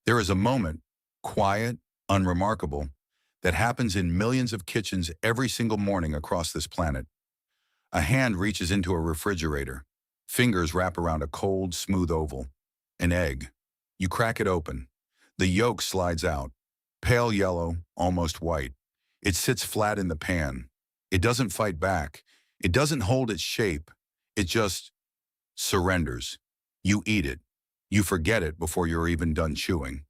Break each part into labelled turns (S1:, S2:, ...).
S1: There is a moment, quiet, unremarkable, that happens in millions of kitchens every single morning across this planet. A hand reaches into a refrigerator. Fingers wrap around a cold, smooth oval. An egg. You crack it open. The yolk slides out. Pale yellow, almost white. It sits flat in the pan. It doesn't fight back. It doesn't hold its shape. It just surrenders. You eat it. You forget it before you're even done chewing.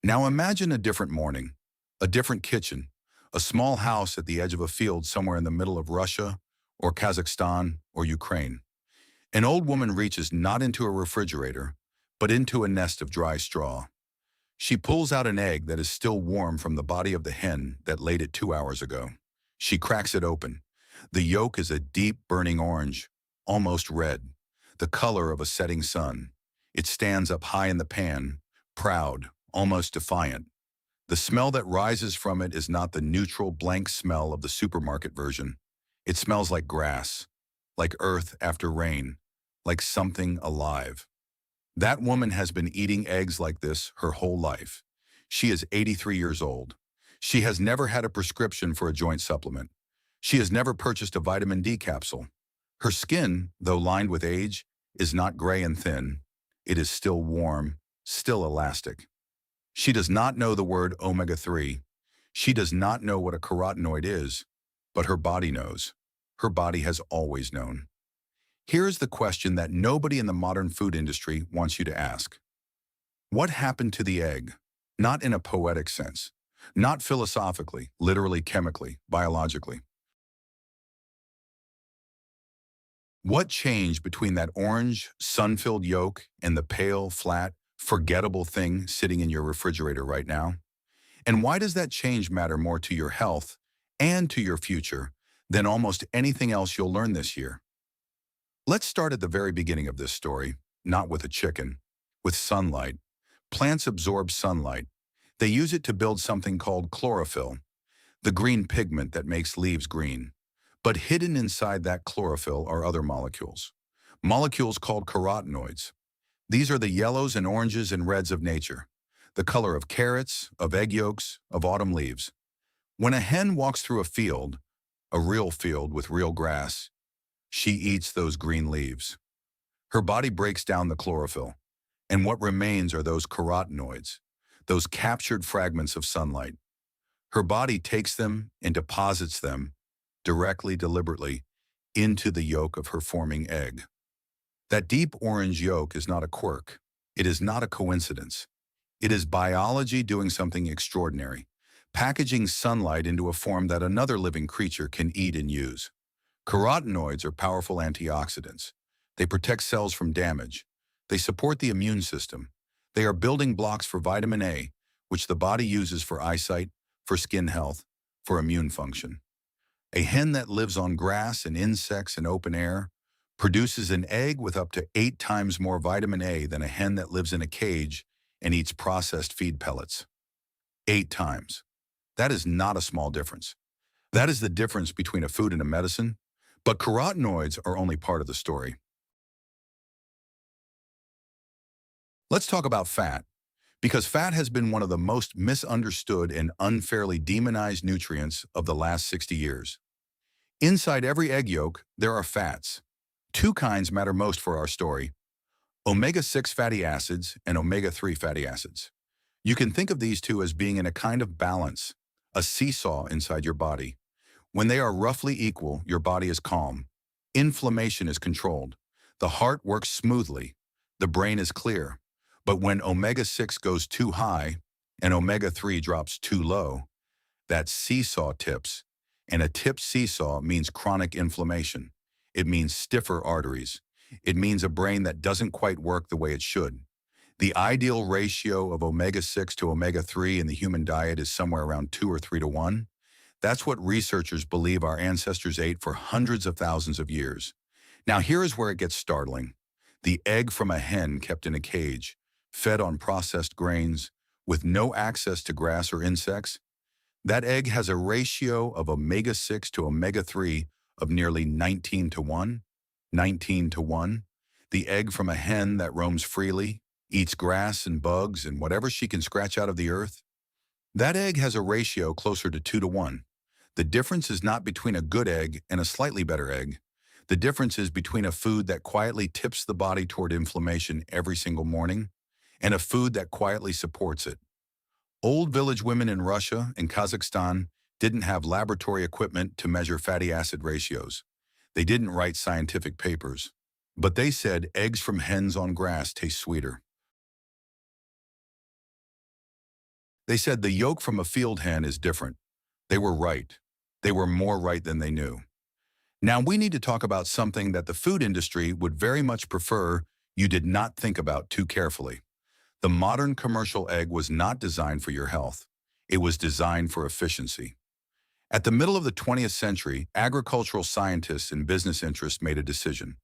S1: Now imagine a different morning, a different kitchen, a small house at the edge of a field somewhere in the middle of Russia or Kazakhstan or Ukraine. An old woman reaches not into a refrigerator, but into a nest of dry straw. She pulls out an egg that is still warm from the body of the hen that laid it 2 hours ago. She cracks it open. The yolk is a deep burning orange, almost red, the color of a setting sun. It stands up high in the pan, proud, almost defiant. The smell that rises from it is not the neutral, blank smell of the supermarket version. It smells like grass, like earth after rain, like something alive. That woman has been eating eggs like this her whole life. She is 83 years old. She has never had a prescription for a joint supplement. She has never purchased a vitamin D capsule. Her skin, though lined with age, is not gray and thin. It is still warm, still elastic. She does not know the word omega-3. She does not know what a carotenoid is, but her body knows. Her body has always known. Here is the question that nobody in the modern food industry wants you to ask. What happened to the egg? Not in a poetic sense, not philosophically, literally, chemically, biologically. What changed between that orange, sun-filled yolk and the pale, flat, forgettable thing sitting in your refrigerator right now? And why does that change matter more to your health and to your future than almost anything else you'll learn this year? Let's start at the very beginning of this story, not with a chicken, with sunlight. Plants absorb sunlight. They use it to build something called chlorophyll, the green pigment that makes leaves green. But hidden inside that chlorophyll are other molecules. Molecules called carotenoids. These are the yellows and oranges and reds of nature, the color of carrots, of egg yolks, of autumn leaves. When a hen walks through a field, a real field with real grass, she eats those green leaves. Her body breaks down the chlorophyll, and what remains are those carotenoids, those captured fragments of sunlight. Her body takes them and deposits them directly, deliberately, into the yolk of her forming egg. That deep orange yolk is not a quirk. It is not a coincidence. It is biology doing something extraordinary, packaging sunlight into a form that another living creature can eat and use. Carotenoids are powerful antioxidants. They protect cells from damage. They support the immune system. They are building blocks for vitamin A, which the body uses for eyesight, for skin health, for immune function. A hen that lives on grass and insects and open air produces an egg with up to 8 times more vitamin A than a hen that lives in a cage and eats processed feed pellets. 8 times. That is not a small difference. That is the difference between a food and a medicine. But carotenoids are only part of the story. Let's talk about fat, because fat has been one of the most misunderstood and unfairly demonized nutrients of the last 60 years. Inside every egg yolk, there are fats. 2 kinds matter most for our story: omega-6 fatty acids and omega-3 fatty acids. You can think of these two as being in a kind of balance, a seesaw inside your body. When they are roughly equal, your body is calm. Inflammation is controlled. The heart works smoothly. The brain is clear. But when omega-6 goes too high and omega-3 drops too low, that seesaw tips. And a tipped seesaw means chronic inflammation. It means stiffer arteries. It means a brain that doesn't quite work the way it should. The ideal ratio of omega-6 to omega-3 in the human diet is somewhere around 2 or 3 to 1. That's what researchers believe our ancestors ate for hundreds of thousands of years. Now here is where it gets startling. The egg from a hen kept in a cage, fed on processed grains, with no access to grass or insects. That egg has a ratio of omega-6 to omega-3 of nearly 19 to 1. 19 to 1. The egg from a hen that roams freely, eats grass and bugs and whatever she can scratch out of the earth. That egg has a ratio closer to 2 to 1. The difference is not between a good egg and a slightly better egg. The difference is between a food that quietly tips the body toward inflammation every single morning and a food that quietly supports it. Old village women in Russia and Kazakhstan didn't have laboratory equipment to measure fatty acid ratios. They didn't write scientific papers. But they said eggs from hens on grass taste sweeter. They said the yolk from a field hen is different. They were right. They were more right than they knew. Now we need to talk about something that the food industry would very much prefer you did not think about too carefully. The modern commercial egg was not designed for your health. It was designed for efficiency. At the middle of the 20th century, agricultural scientists and business interests made a decision.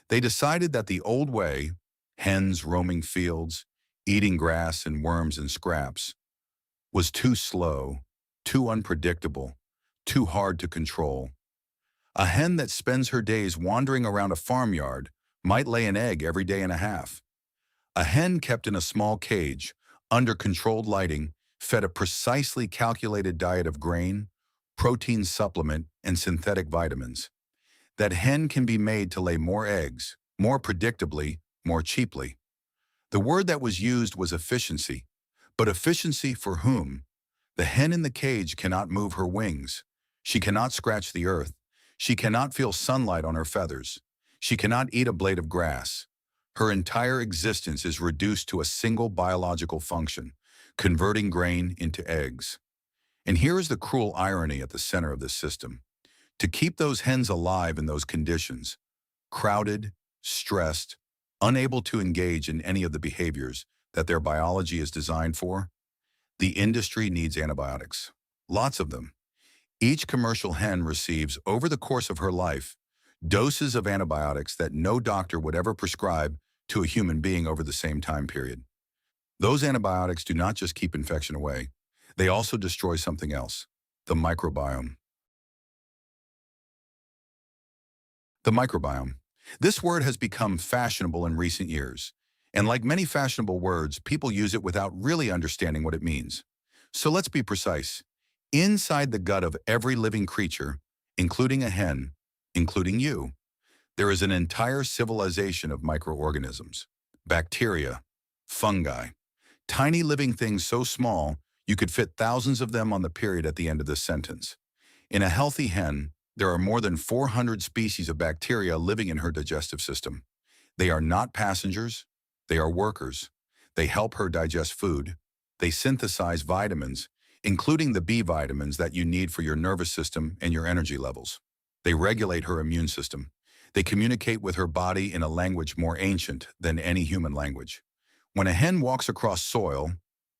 S1: They decided that the old way, hens roaming fields, eating grass and worms and scraps, was too slow, too unpredictable, too hard to control. A hen that spends her days wandering around a farmyard might lay an egg every day and a half. A hen kept in a small cage, under controlled lighting, fed a precisely calculated diet of grain, protein supplement, and synthetic vitamins. That hen can be made to lay more eggs, more predictably, more cheaply. The word that was used was efficiency. But efficiency for whom? The hen in the cage cannot move her wings. She cannot scratch the earth. She cannot feel sunlight on her feathers. She cannot eat a blade of grass. Her entire existence is reduced to a single biological function, converting grain into eggs. And here is the cruel irony at the center of this system. To keep those hens alive in those conditions, crowded, stressed, unable to engage in any of the behaviors that their biology is designed for, the industry needs antibiotics. Lots of them. Each commercial hen receives, over the course of her life, doses of antibiotics that no doctor would ever prescribe to a human being over the same time period. Those antibiotics do not just keep infection away, they also destroy something else, the microbiome. The microbiome. This word has become fashionable in recent years, and like many fashionable words, people use it without really understanding what it means. So let's be precise. Inside the gut of every living creature, including a hen, including you, there is an entire civilization of microorganisms. Bacteria, fungi, tiny living things so small you could fit thousands of them on the period at the end of this sentence. In a healthy hen, there are more than 400 species of bacteria living in her digestive system. They are not passengers, they are workers. They help her digest food. They synthesize vitamins, including the B vitamins that you need for your nervous system and your energy levels. They regulate her immune system. They communicate with her body in a language more ancient than any human language. When a hen walks across soil,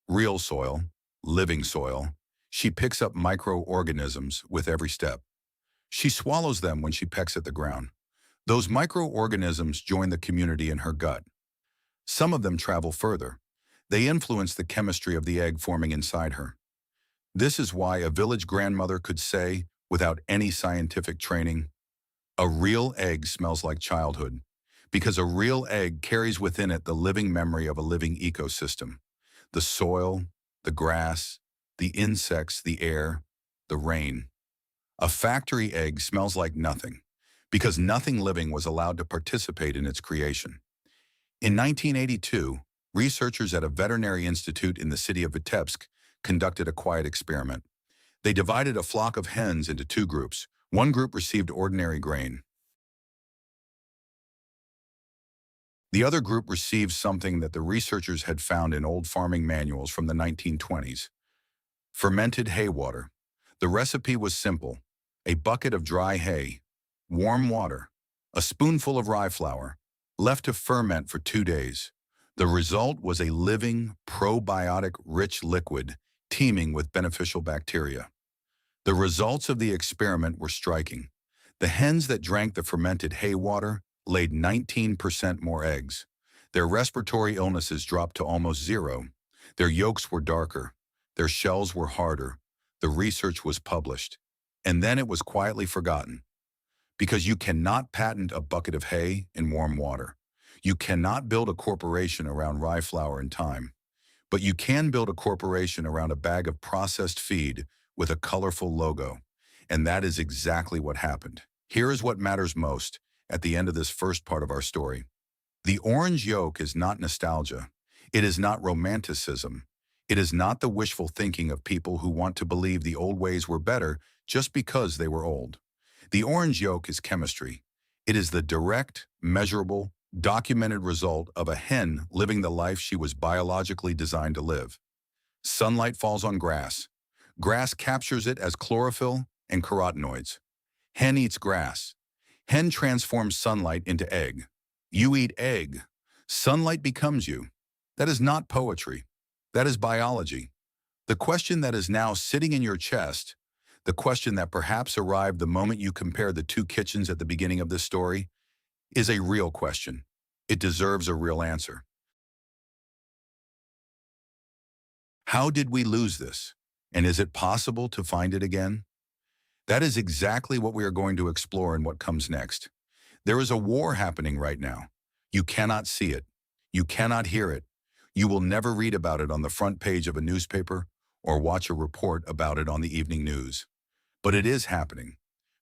S1: real soil, living soil, she picks up microorganisms with every step. She swallows them when she pecks at the ground. Those microorganisms join the community in her gut. Some of them travel further. They influence the chemistry of the egg forming inside her. This is why a village grandmother could say, without any scientific training, a real egg smells like childhood, because a real egg carries within it the living memory of a living ecosystem. The soil, the grass, the insects, the air, the rain. A factory egg smells like nothing, because nothing living was allowed to participate in its creation. In 1982, researchers at a veterinary institute in the city of Vitebsk conducted a quiet experiment. They divided a flock of hens into two groups. One group received ordinary grain. The other group received something that the researchers had found in old farming manuals from the 1920s. Fermented hay water. The recipe was simple. A bucket of dry hay, warm water, a spoonful of rye flour, left to ferment for 2 days. The result was a living, probiotic-rich liquid teeming with beneficial bacteria. The results of the experiment were striking. The hens that drank the fermented hay water laid 19% more eggs. Their respiratory illnesses dropped to almost zero. Their yolks were darker. Their shells were harder. The research was published. And then it was quietly forgotten. Because you cannot patent a bucket of hay in warm water. You cannot build a corporation around rye flour and thyme, but you can build a corporation around a bag of processed feed with a colorful logo. And that is exactly what happened. Here is what matters most at the end of this first part of our story. The orange yolk is not nostalgia. It is not romanticism. It is not the wishful thinking of people who want to believe the old ways were better just because they were old. The orange yolk is chemistry. It is the direct, measurable, documented result of a hen living the life she was biologically designed to live. Sunlight falls on grass. Grass captures it as chlorophyll and carotenoids. Hen eats grass. Hen transforms sunlight into egg. You eat egg. Sunlight becomes you. That is not poetry. That is biology. The question that is now sitting in your chest, the question that perhaps arrived the moment you compared the two kitchens at the beginning of this story, is a real question. It deserves a real answer. How did we lose this? And is it possible to find it again? That is exactly what we are going to explore in what comes next. There is a war happening right now. You cannot see it. You cannot hear it. You will never read about it on the front page of a newspaper or watch a report about it on the evening news. But it is happening.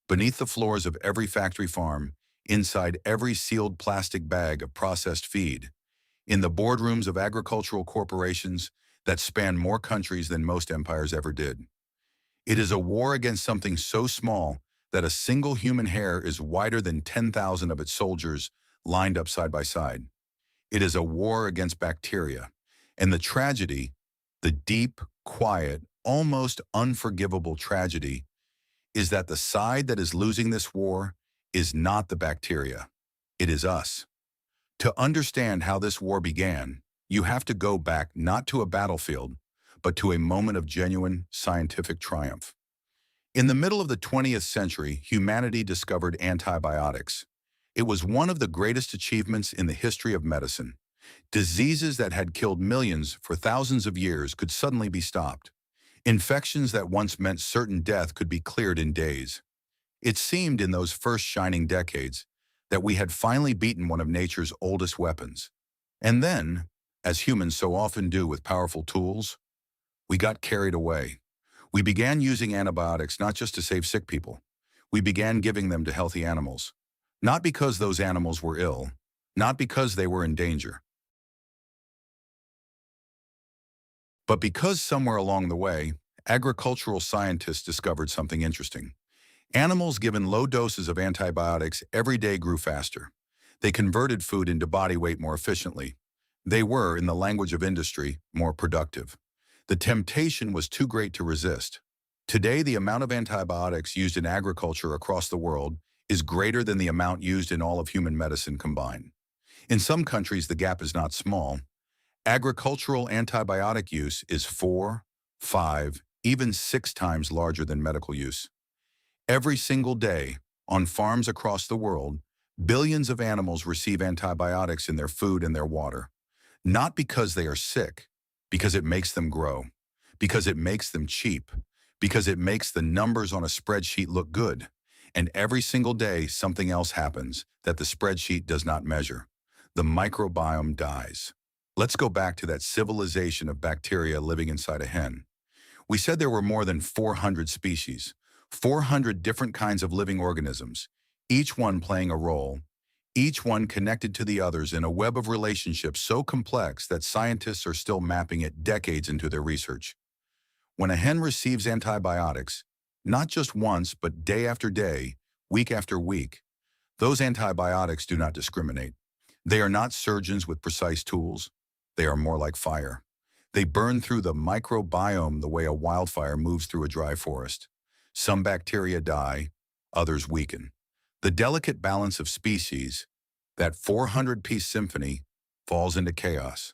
S1: Beneath the floors of every factory farm, inside every sealed plastic bag of processed feed, in the boardrooms of agricultural corporations that span more countries than most empires ever did. It is a war against something so small that a single human hair is wider than 10,000 of its soldiers lined up side by side. It is a war against bacteria. And the tragedy, the deep, quiet, almost unforgivable tragedy, is that the side that is losing this war is not the bacteria. It is us. To understand how this war began, you have to go back not to a battlefield, but to a moment of genuine scientific triumph. In the middle of the 20th century, humanity discovered antibiotics. It was one of the greatest achievements in the history of medicine. Diseases that had killed millions for thousands of years could suddenly be stopped. Infections that once meant certain death could be cleared in days. It seemed in those first shining decades that we had finally beaten one of nature's oldest weapons. And then, as humans so often do with powerful tools, we got carried away. We began using antibiotics not just to save sick people. We began giving them to healthy animals. Not because those animals were ill, not because they were in danger, but because somewhere along the way, agricultural scientists discovered something interesting. Animals given low doses of antibiotics every day grew faster. They converted food into body weight more efficiently. They were, in the language of industry, more productive. The temptation was too great to resist. Today, the amount of antibiotics used in agriculture across the world is greater than the amount used in all of human medicine combined. In some countries, the gap is not small. Agricultural antibiotic use is 4, 5, even 6 times larger than medical use. Every single day, on farms across the world, billions of animals receive antibiotics in their food and their water. Not because they are sick, because it makes them grow, because it makes them cheap, because it makes the numbers on a spreadsheet look good. And every single day, something else happens that the spreadsheet does not measure. The microbiome dies. Let's go back to that civilization of bacteria living inside a hen. We said there were more than 400 species, 400 different kinds of living organisms, each one playing a role, each one connected to the others in a web of relationships so complex that scientists are still mapping it decades into their research. When a hen receives antibiotics, not just once, but day after day, week after week, those antibiotics do not discriminate. They are not surgeons with precise tools. They are more like fire. They burn through the microbiome the way a wildfire moves through a dry forest. Some bacteria die, others weaken. The delicate balance of species, that 400-piece symphony, falls into chaos.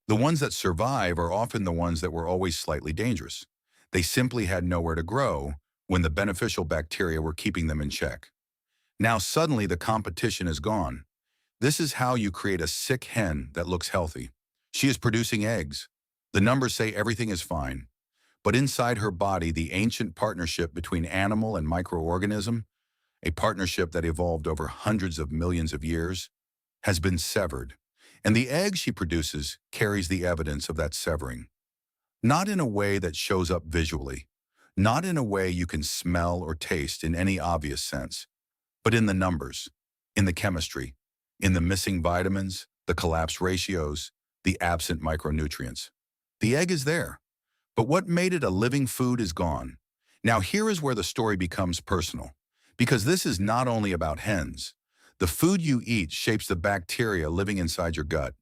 S1: The ones that survive are often the ones that were always slightly dangerous. They simply had nowhere to grow when the beneficial bacteria were keeping them in check. Now suddenly the competition is gone. This is how you create a sick hen that looks healthy. She is producing eggs. The numbers say everything is fine. But inside her body, the ancient partnership between animal and microorganism, a partnership that evolved over hundreds of millions of years, has been severed, and the egg she produces carries the evidence of that severing. Not in a way that shows up visually, not in a way you can smell or taste in any obvious sense, but in the numbers, in the chemistry, in the missing vitamins, the collapsed ratios, the absent micronutrients. The egg is there, but what made it a living food is gone. Now here is where the story becomes personal, because this is not only about hens. The food you eat shapes the bacteria living inside your gut.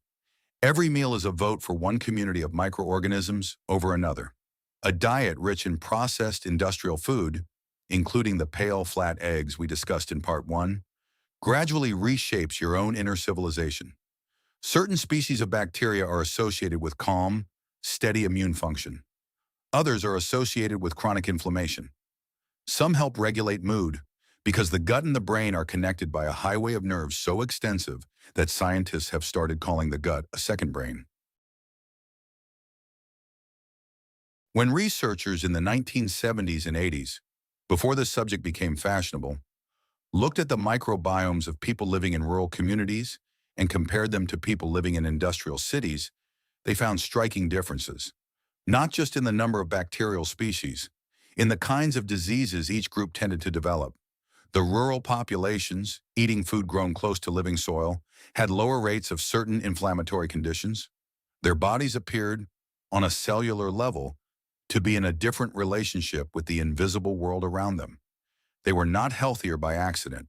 S1: Every meal is a vote for one community of microorganisms over another. A diet rich in processed industrial food, including the pale, flat eggs we discussed in part 1, gradually reshapes your own inner civilization. Certain species of bacteria are associated with calm, steady immune function. Others are associated with chronic inflammation. Some help regulate mood, because the gut and the brain are connected by a highway of nerves so extensive that scientists have started calling the gut a second brain. When researchers in the 1970s and 80s, before this subject became fashionable, looked at the microbiomes of people living in rural communities and compared them to people living in industrial cities, they found striking differences, not just in the number of bacterial species, in the kinds of diseases each group tended to develop. The rural populations, eating food grown close to living soil, had lower rates of certain inflammatory conditions. Their bodies appeared, on a cellular level, to be in a different relationship with the invisible world around them. They were not healthier by accident.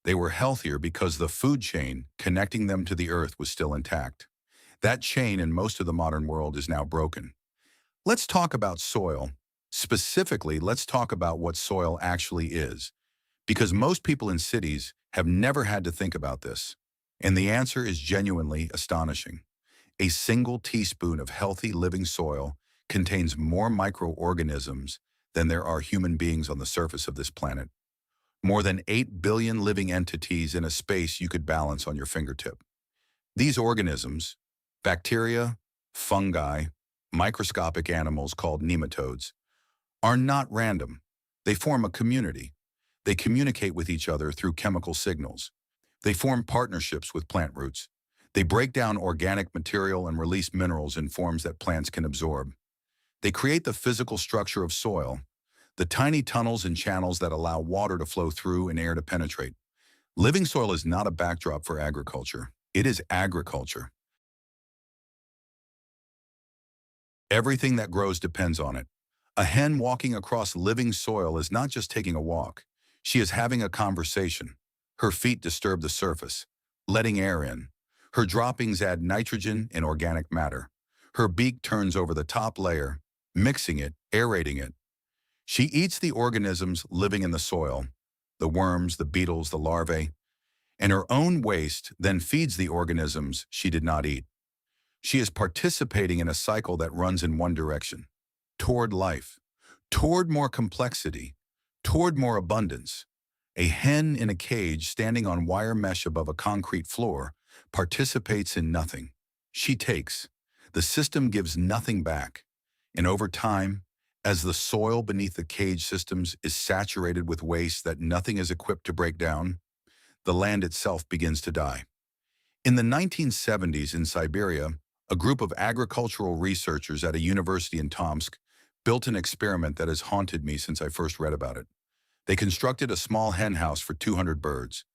S1: They were healthier because the food chain connecting them to the earth was still intact. That chain in most of the modern world is now broken. Let's talk about soil. Specifically, let's talk about what soil actually is, because most people in cities have never had to think about this. And the answer is genuinely astonishing. A single teaspoon of healthy living soil contains more microorganisms than there are human beings on the surface of this planet. More than 8 billion living entities in a space you could balance on your fingertip. These organisms, bacteria, fungi, microscopic animals called nematodes, are not random. They form a community. They communicate with each other through chemical signals. They form partnerships with plant roots. They break down organic material and release minerals in forms that plants can absorb. They create the physical structure of soil, the tiny tunnels and channels that allow water to flow through and air to penetrate. Living soil is not a backdrop for agriculture. It is agriculture. Everything that grows depends on it. A hen walking across living soil is not just taking a walk. She is having a conversation. Her feet disturb the surface, letting air in. Her droppings add nitrogen and organic matter. Her beak turns over the top layer, mixing it, aerating it. She eats the organisms living in the soil, the worms, the beetles, the larvae, and her own waste then feeds the organisms she did not eat. She is participating in a cycle that runs in one direction, toward life, toward more complexity, toward more abundance. A hen in a cage standing on wire mesh above a concrete floor participates in nothing. She takes. The system gives nothing back. And over time, as the soil beneath the cage systems is saturated with waste that nothing is equipped to break down, the land itself begins to die. In the 1970s in Siberia, a group of agricultural researchers at a university in Tomsk built an experiment that has haunted me since I first read about it. They constructed a small hen house for 200 birds,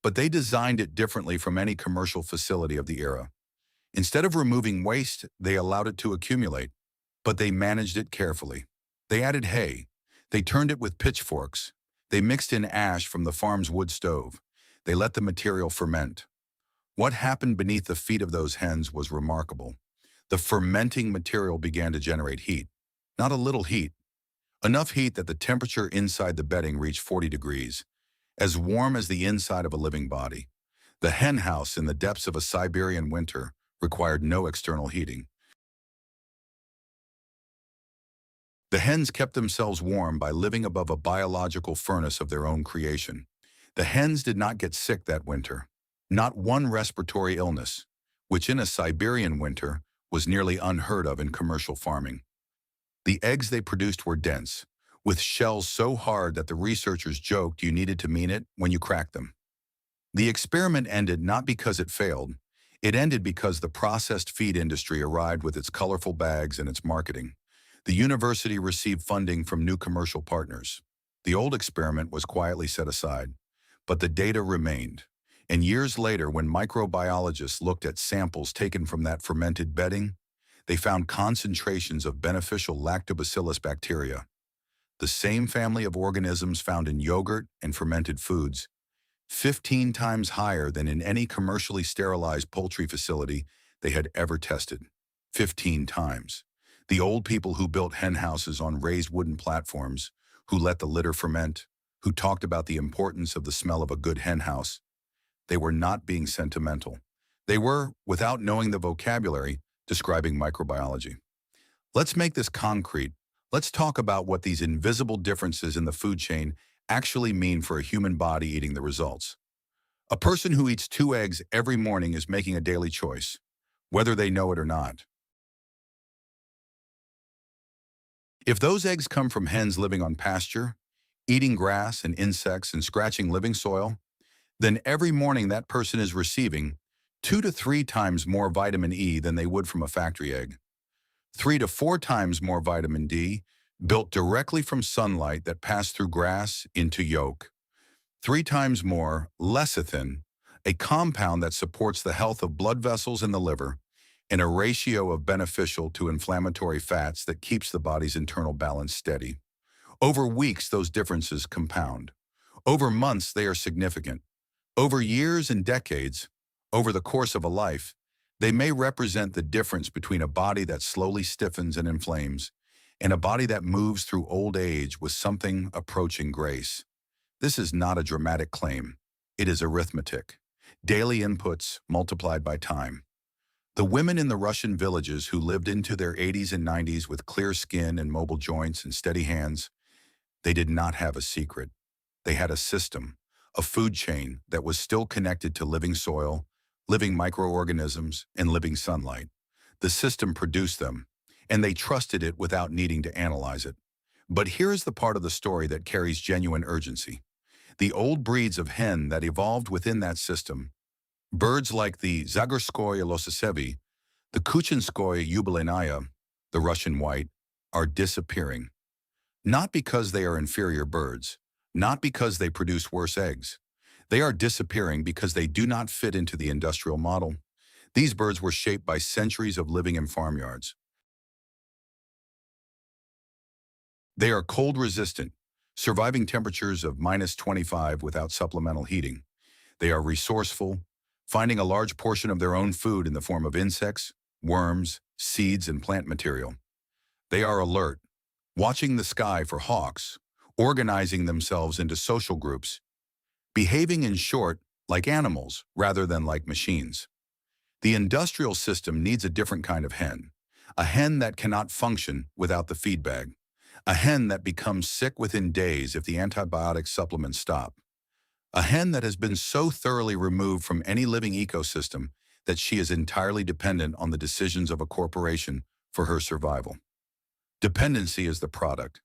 S1: but they designed it differently from any commercial facility of the era. Instead of removing waste, they allowed it to accumulate, but they managed it carefully. They added hay. They turned it with pitchforks. They mixed in ash from the farm's wood stove. They let the material ferment. What happened beneath the feet of those hens was remarkable. The fermenting material began to generate heat. Not a little heat. Enough heat that the temperature inside the bedding reached 40 degrees, as warm as the inside of a living body. The hen house in the depths of a Siberian winter required no external heating. The hens kept themselves warm by living above a biological furnace of their own creation. The hens did not get sick that winter. Not one respiratory illness, which in a Siberian winter was nearly unheard of in commercial farming. The eggs they produced were dense, with shells so hard that the researchers joked you needed to mean it when you cracked them. The experiment ended not because it failed. It ended because the processed feed industry arrived with its colorful bags and its marketing. The university received funding from new commercial partners. The old experiment was quietly set aside, but the data remained. And years later, when microbiologists looked at samples taken from that fermented bedding, they found concentrations of beneficial lactobacillus bacteria, the same family of organisms found in yogurt and fermented foods, 15 times higher than in any commercially sterilized poultry facility they had ever tested. 15 times. The old people who built hen houses on raised wooden platforms, who let the litter ferment, who talked about the importance of the smell of a good hen house, they were not being sentimental. They were, without knowing the vocabulary, describing microbiology. Let's make this concrete. Let's talk about what these invisible differences in the food chain actually mean for a human body eating the results. A person who eats 2 eggs every morning is making a daily choice, whether they know it or not. If those eggs come from hens living on pasture, eating grass and insects and scratching living soil, then every morning that person is receiving 2 to 3 times more vitamin E than they would from a factory egg. 3 to 4 times more vitamin D, built directly from sunlight that passed through grass into yolk. 3 times more lecithin, a compound that supports the health of blood vessels in the liver, and a ratio of beneficial to inflammatory fats that keeps the body's internal balance steady. Over weeks, those differences compound. Over months, they are significant. Over years and decades, over the course of a life, they may represent the difference between a body that slowly stiffens and inflames and a body that moves through old age with something approaching grace. This is not a dramatic claim. It is arithmetic. Daily inputs multiplied by time. The women in the Russian villages who lived into their 80s and 90s with clear skin and mobile joints and steady hands, they did not have a secret. They had a system, a food chain that was still connected to living soil, living microorganisms, and living sunlight. The system produced them, and they trusted it without needing to analyze it. But here is the part of the story that carries genuine urgency. The old breeds of hen that evolved within that system, birds like the Zagorskoye lososevi, the Kuchinskoye yubileinaya, the Russian white, are disappearing. Not because they are inferior birds, not because they produce worse eggs. They are disappearing because they do not fit into the industrial model. These birds were shaped by centuries of living in farmyards. They are cold-resistant, surviving temperatures of -25 without supplemental heating. They are resourceful, finding a large portion of their own food in the form of insects, worms, seeds, and plant material. They are alert, watching the sky for hawks, organizing themselves into social groups, behaving in short like animals rather than like machines. The industrial system needs a different kind of hen, a hen that cannot function without the feed bag, a hen that becomes sick within days if the antibiotic supplements stop, a hen that has been so thoroughly removed from any living ecosystem that she is entirely dependent on the decisions of a corporation for her survival. Dependency is the product.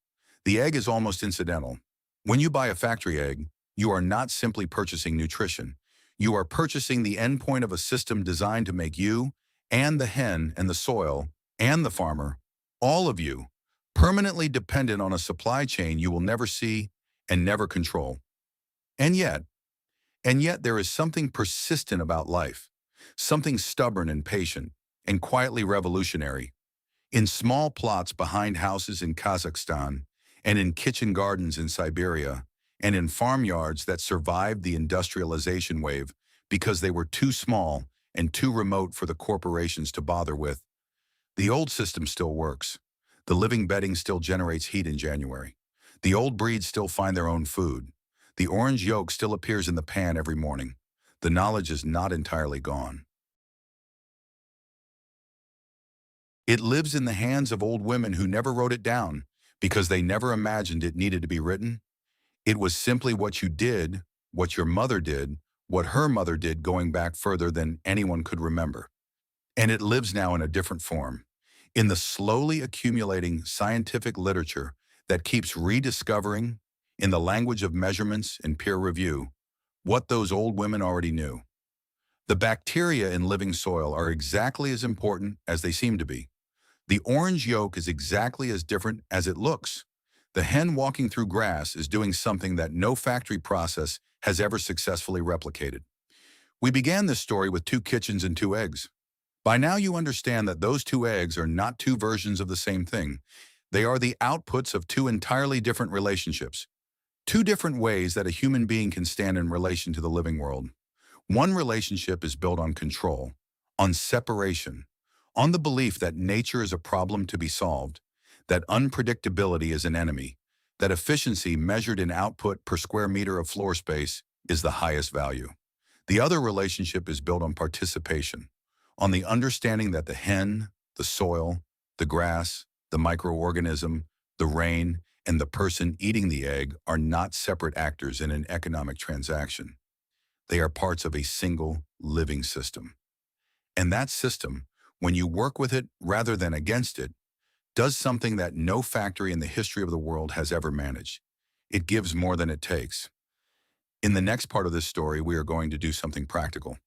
S1: The egg is almost incidental. When you buy a factory egg, you are not simply purchasing nutrition. You are purchasing the endpoint of a system designed to make you and the hen and the soil and the farmer, all of you, permanently dependent on a supply chain you will never see and never control. And yet there is something persistent about life, something stubborn and patient and quietly revolutionary. In small plots behind houses in Kazakhstan, and in kitchen gardens in Siberia, and in farmyards that survived the industrialization wave because they were too small and too remote for the corporations to bother with, the old system still works. The living bedding still generates heat in January. The old breeds still find their own food. The orange yolk still appears in the pan every morning. The knowledge is not entirely gone. It lives in the hands of old women who never wrote it down because they never imagined it needed to be written. It was simply what you did, what your mother did, what her mother did going back further than anyone could remember. And it lives now in a different form, in the slowly accumulating scientific literature that keeps rediscovering, in the language of measurements and peer review, what those old women already knew. The bacteria in living soil are exactly as important as they seem to be. The orange yolk is exactly as different as it looks. The hen walking through grass is doing something that no factory process has ever successfully replicated. We began this story with 2 kitchens and 2 eggs. By now you understand that those 2 eggs are not 2 versions of the same thing. They are the outputs of 2 entirely different relationships. 2 different ways that a human being can stand in relation to the living world. One relationship is built on control, on separation, on the belief that nature is a problem to be solved, that unpredictability is an enemy, that efficiency measured in output per square meter of floor space is the highest value. The other relationship is built on participation, on the understanding that the hen, the soil, the grass, the microorganism, the rain, and the person eating the egg are not separate actors in an economic transaction. They are parts of a single living system. And that system, when you work with it rather than against it, does something that no factory in the history of the world has ever managed. It gives more than it takes. In the next part of this story, we are going to do something practical.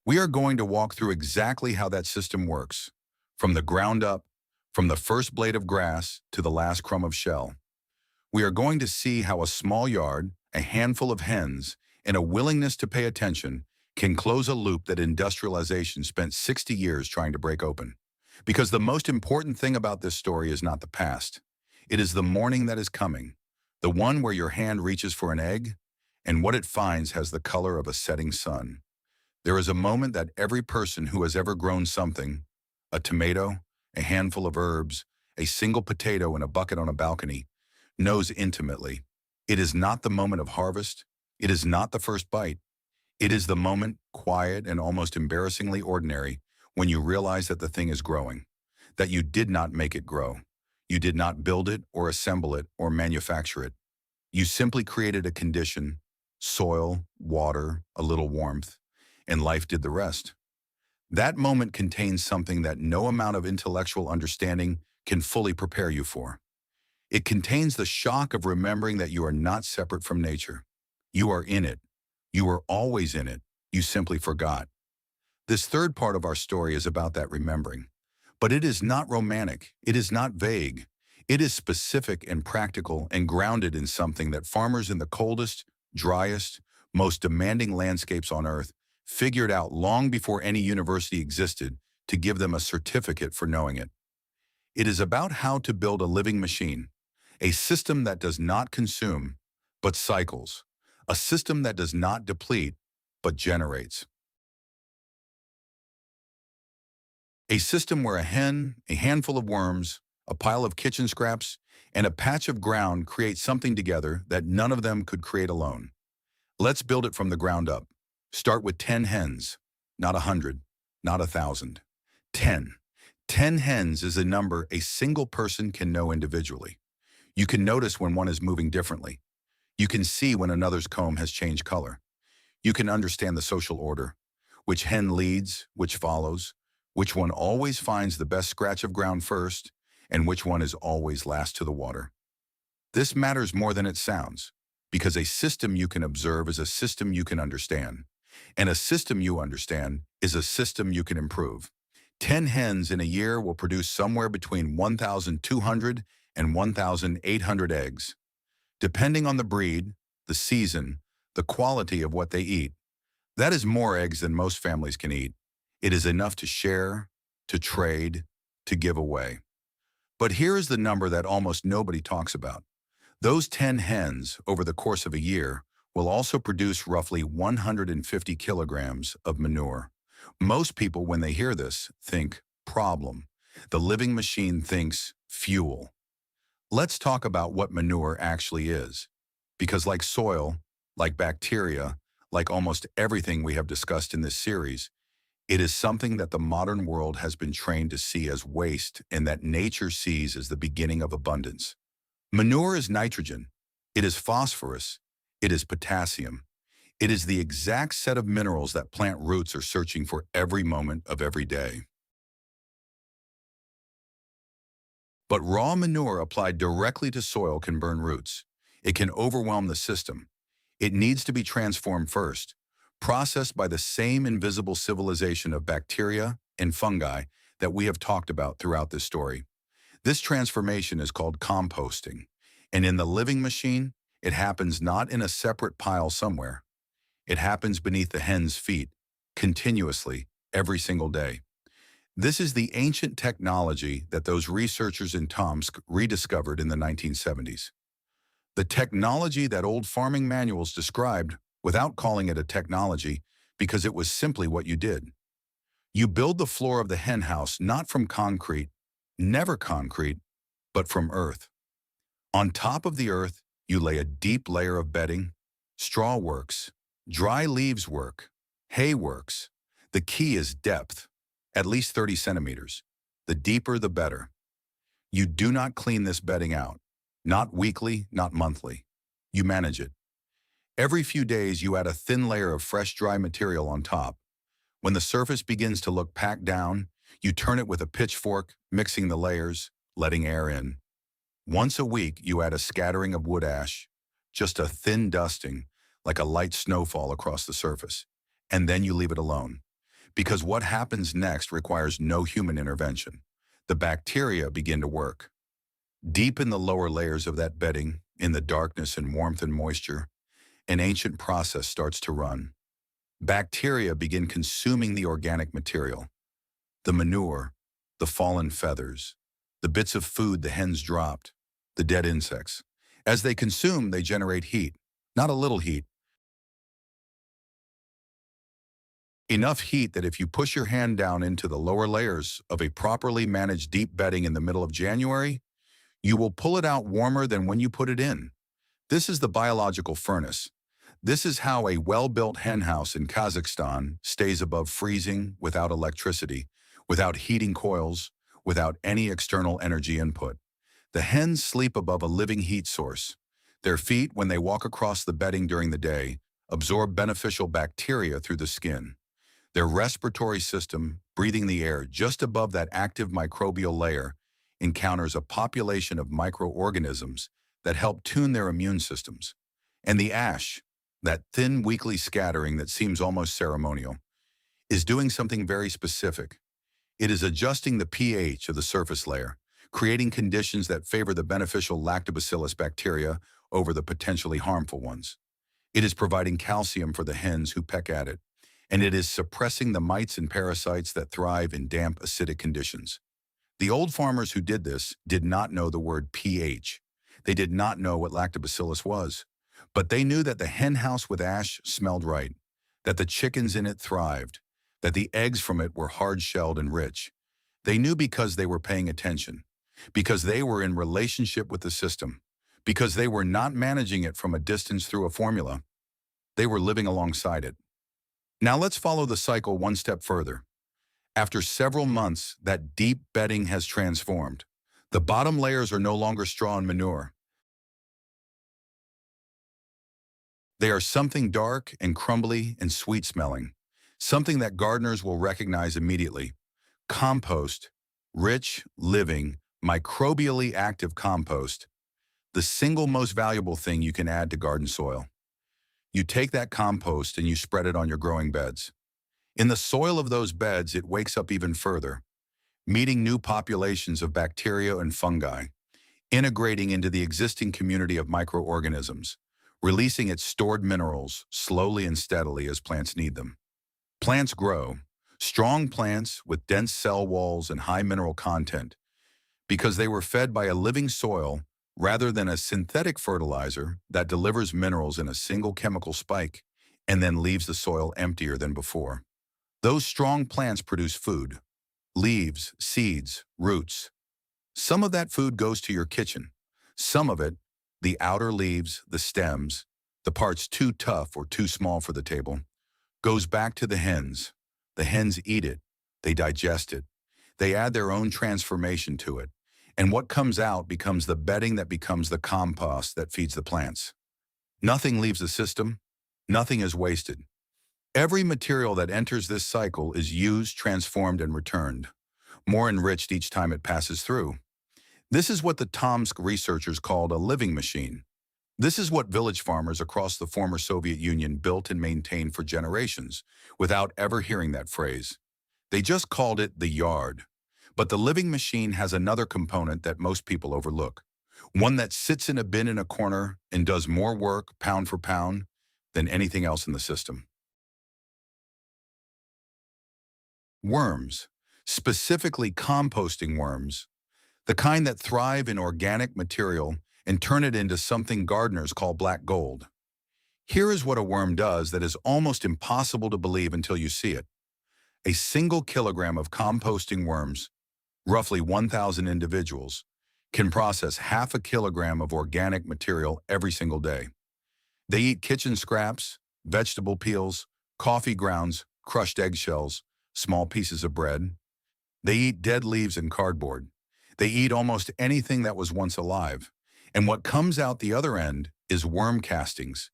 S1: We are going to walk through exactly how that system works, from the ground up, from the first blade of grass to the last crumb of shell. We are going to see how a small yard, a handful of hens, and a willingness to pay attention can close a loop that industrialization spent 60 years trying to break open. Because the most important thing about this story is not the past. It is the morning that is coming, the one where your hand reaches for an egg, and what it finds has the color of a setting sun. There is a moment that every person who has ever grown something, a tomato, a handful of herbs, a single potato in a bucket on a balcony, knows intimately. It is not the moment of harvest. It is not the first bite. It is the moment, quiet and almost embarrassingly ordinary, when you realize that the thing is growing, that you did not make it grow. You did not build it or assemble it or manufacture it. You simply created a condition, soil, water, a little warmth, and life did the rest. That moment contains something that no amount of intellectual understanding can fully prepare you for. It contains the shock of remembering that you are not separate from nature. You are in it. You were always in it. You simply forgot. This third part of our story is about that remembering. But it is not romantic. It is not vague. It is specific and practical and grounded in something that farmers in the coldest, driest, most demanding landscapes on Earth figured out long before any university existed to give them a certificate for knowing it. It is about how to build a living machine, a system that does not consume, but cycles, a system that does not deplete, but generates. A system where a hen, a handful of worms, a pile of kitchen scraps, and a patch of ground create something together that none of them could create alone. Let's build it from the ground up. Start with 10 hens, not 100, not 1,000. 10. 10 hens is a number a single person can know individually. You can notice when one is moving differently. You can see when another's comb has changed color. You can understand the social order, which hen leads, which follows, which one always finds the best scratch of ground first, and which one is always last to the water. This matters more than it sounds, because a system you can observe is a system you can understand, and a system you understand is a system you can improve. 10 hens in a year will produce somewhere between 1,200 and 1,800 eggs. Depending on the breed, the season, the quality of what they eat. That is more eggs than most families can eat. It is enough to share, to trade, to give away. But here is the number that almost nobody talks about. Those 10 hens, over the course of a year, will also produce roughly 150 kilograms of manure. Most people, when they hear this, think problem. The living machine thinks fuel. Let's talk about what manure actually is. Because like soil, like bacteria, like almost everything we have discussed in this series, it is something that the modern world has been trained to see as waste and that nature sees as the beginning of abundance. Manure is nitrogen. It is phosphorus. It is potassium. It is the exact set of minerals that plant roots are searching for every moment of every day. But raw manure applied directly to soil can burn roots. It can overwhelm the system. It needs to be transformed first, processed by the same invisible civilization of bacteria and fungi that we have talked about throughout this story. This transformation is called composting. And in the living machine, it happens not in a separate pile somewhere. It happens beneath the hen's feet, continuously, every single day. This is the ancient technology that those researchers in Tomsk rediscovered in the 1970s. The technology that old farming manuals described without calling it a technology because it was simply what you did. You build the floor of the hen house not from concrete, never concrete, but from earth. On top of the earth, you lay a deep layer of bedding. Straw works, dry leaves work, hay works. The key is depth, at least 30 centimeters. The deeper, the better. You do not clean this bedding out, not weekly, not monthly. You manage it. Every few days, you add a thin layer of fresh, dry material on top. When the surface begins to look packed down, you turn it with a pitchfork, mixing the layers, letting air in. Once a week, you add a scattering of wood ash, just a thin dusting, like a light snowfall across the surface. And then you leave it alone. Because what happens next requires no human intervention. The bacteria begin to work. Deep in the lower layers of that bedding, in the darkness and warmth and moisture, an ancient process starts to run. Bacteria begin consuming the organic material, the manure, the fallen feathers, the bits of food the hens dropped, the dead insects. As they consume, they generate heat, not a little heat. Enough heat that if you push your hand down into the lower layers of a properly managed deep bedding in the middle of January, you will pull it out warmer than when you put it in. This is the biological furnace. This is how a well-built hen house in Kazakhstan stays above freezing without electricity, without heating coils, without any external energy input. The hens sleep above a living heat source. Their feet, when they walk across the bedding during the day, absorb beneficial bacteria through the skin. Their respiratory system, breathing the air just above that active microbial layer, encounters a population of microorganisms that help tune their immune systems. And the ash, that thin weekly scattering that seems almost ceremonial, is doing something very specific. It is adjusting the pH of the surface layer, creating conditions that favor the beneficial lactobacillus bacteria over the potentially harmful ones. It is providing calcium for the hens who peck at it, and it is suppressing the mites and parasites that thrive in damp, acidic conditions. The old farmers who did this did not know the word pH. They did not know what lactobacillus was. But they knew that the hen house with ash smelled right, that the chickens in it thrived, that the eggs from it were hard-shelled and rich. They knew because they were paying attention, because they were in relationship with the system, because they were not managing it from a distance through a formula. They were living alongside it. Now let's follow the cycle one step further. After several months, that deep bedding has transformed. The bottom layers are no longer straw and manure. They are something dark and crumbly and sweet-smelling, something that gardeners will recognize immediately. Compost, rich, living, microbially active compost, the single most valuable thing you can add to garden soil. You take that compost and you spread it on your growing beds. In the soil of those beds, it wakes up even further, meeting new populations of bacteria and fungi, integrating into the existing community of microorganisms, releasing its stored minerals slowly and steadily as plants need them. Plants grow, strong plants with dense cell walls and high mineral content, because they were fed by a living soil rather than a synthetic fertilizer that delivers minerals in a single chemical spike and then leaves the soil emptier than before. Those strong plants produce food, leaves, seeds, roots. Some of that food goes to your kitchen. Some of it, the outer leaves, the stems, the parts too tough or too small for the table, goes back to the hens. The hens eat it. They digest it. They add their own transformation to it. And what comes out becomes the bedding that becomes the compost that feeds the plants. Nothing leaves the system. Nothing is wasted. Every material that enters this cycle is used, transformed, and returned, more enriched each time it passes through. This is what the Tomsk researchers called a living machine. This is what village farmers across the former Soviet Union built and maintained for generations, without ever hearing that phrase. They just called it the yard. But the living machine has another component that most people overlook. One that sits in a bin in a corner and does more work, pound for pound, than anything else in the system. Worms, specifically composting worms, the kind that thrive in organic material and turn it into something gardeners call black gold. Here is what a worm does that is almost impossible to believe until you see it. A single kilogram of composting worms, roughly 1,000 individuals, can process half a kilogram of organic material every single day. They eat kitchen scraps, vegetable peels, coffee grounds, crushed eggshells, small pieces of bread. They eat dead leaves and cardboard. They eat almost anything that was once alive. And what comes out the other end is worm castings,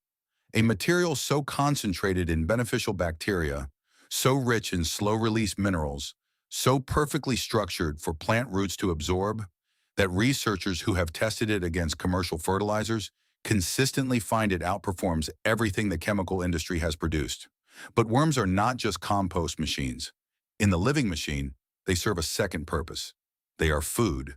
S1: a material so concentrated in beneficial bacteria, so rich in slow-release minerals, so perfectly structured for plant roots to absorb, that researchers who have tested it against commercial fertilizers consistently find it outperforms everything the chemical industry has produced. But worms are not just compost machines. In the living machine, they serve a second purpose. They are food.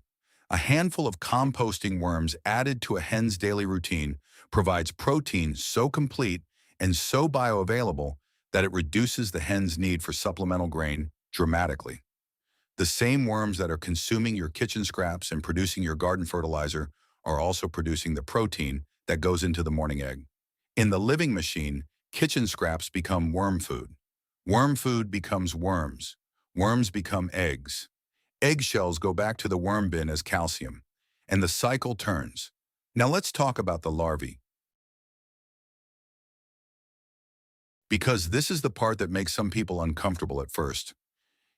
S1: A handful of composting worms added to a hen's daily routine provides protein so complete and so bioavailable that it reduces the hen's need for supplemental grain dramatically. The same worms that are consuming your kitchen scraps and producing your garden fertilizer are also producing the protein that goes into the morning egg. In the living machine, kitchen scraps become worm food. Worm food becomes worms. Worms become eggs. Eggshells go back to the worm bin as calcium, and the cycle turns. Now let's talk about the larvae, because this is the part that makes some people uncomfortable at first.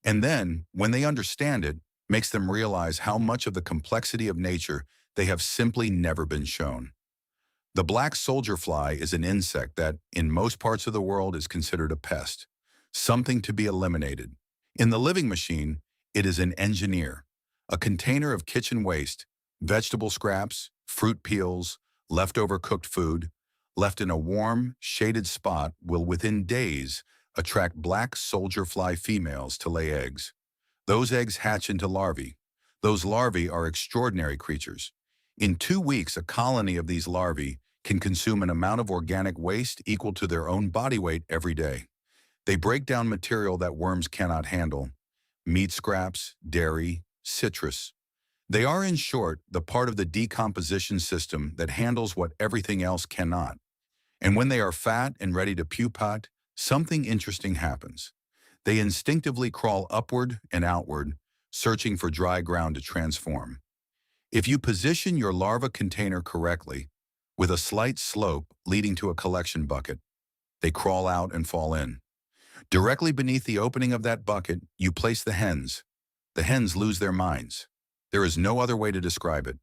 S1: And then, when they understand it, makes them realize how much of the complexity of nature they have simply never been shown. The black soldier fly is an insect that, in most parts of the world, is considered a pest, something to be eliminated. In the living machine, it is an engineer, a container of kitchen waste, vegetable scraps, fruit peels, leftover cooked food, left in a warm, shaded spot will within days attract black soldier fly females to lay eggs. Those eggs hatch into larvae. Those larvae are extraordinary creatures. In 2 weeks, a colony of these larvae can consume an amount of organic waste equal to their own body weight every day. They break down material that worms cannot handle: meat scraps, dairy, citrus. They are, in short, the part of the decomposition system that handles what everything else cannot. And when they are fat and ready to pupate, something interesting happens. They instinctively crawl upward and outward, searching for dry ground to transform. If you position your larva container correctly, with a slight slope leading to a collection bucket, they crawl out and fall in. Directly beneath the opening of that bucket, you place the hens. The hens lose their minds. There is no other way to describe it.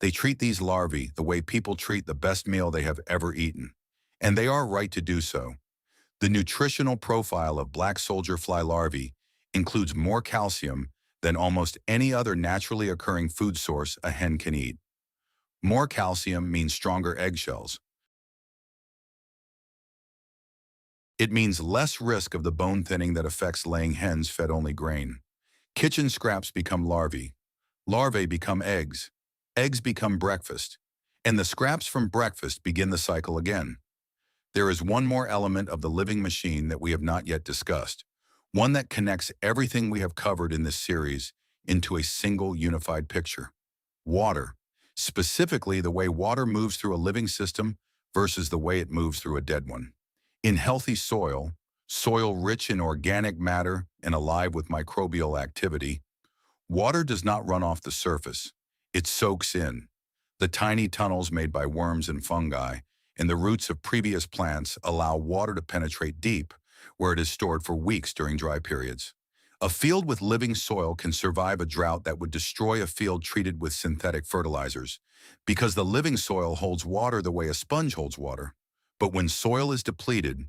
S1: They treat these larvae the way people treat the best meal they have ever eaten. And they are right to do so. The nutritional profile of black soldier fly larvae includes more calcium than almost any other naturally occurring food source a hen can eat. More calcium means stronger eggshells. It means less risk of the bone thinning that affects laying hens fed only grain. Kitchen scraps become larvae. Larvae become eggs. Eggs become breakfast. And the scraps from breakfast begin the cycle again. There is one more element of the living machine that we have not yet discussed, one that connects everything we have covered in this series into a single unified picture: water. Specifically, the way water moves through a living system versus the way it moves through a dead one. In healthy soil, soil rich in organic matter and alive with microbial activity, water does not run off the surface. It soaks in. The tiny tunnels made by worms and fungi and the roots of previous plants allow water to penetrate deep, where it is stored for weeks during dry periods. A field with living soil can survive a drought that would destroy a field treated with synthetic fertilizers, because the living soil holds water the way a sponge holds water. But when soil is depleted,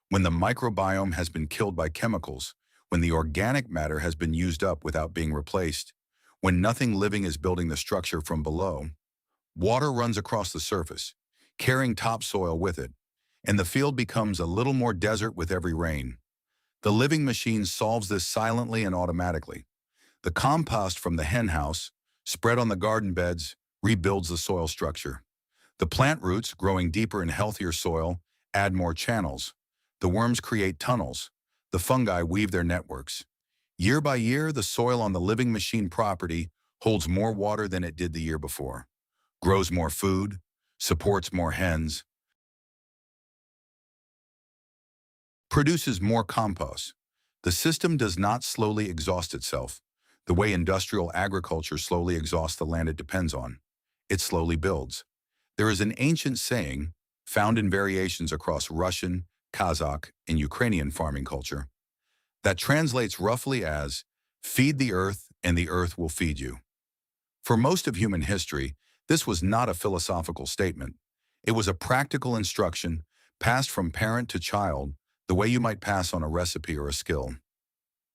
S1: when the microbiome has been killed by chemicals, when the organic matter has been used up without being replaced, When nothing living is building the structure from below, water runs across the surface, carrying topsoil with it, and the field becomes a little more desert with every rain. The living machine solves this silently and automatically. The compost from the hen house, spread on the garden beds, rebuilds the soil structure. The plant roots, growing deeper in healthier soil, add more channels. The worms create tunnels. The fungi weave their networks. Year by year, the soil on the living machine property holds more water than it did the year before, grows more food, supports more hens, produces more compost. The system does not slowly exhaust itself, the way industrial agriculture slowly exhausts the land it depends on. It slowly builds. There is an ancient saying, found in variations across Russian, Kazakh, and Ukrainian farming culture, that translates roughly as, feed the earth and the earth will feed you. For most of human history, this was not a philosophical statement. It was a practical instruction passed from parent to child, the way you might pass on a recipe or a skill.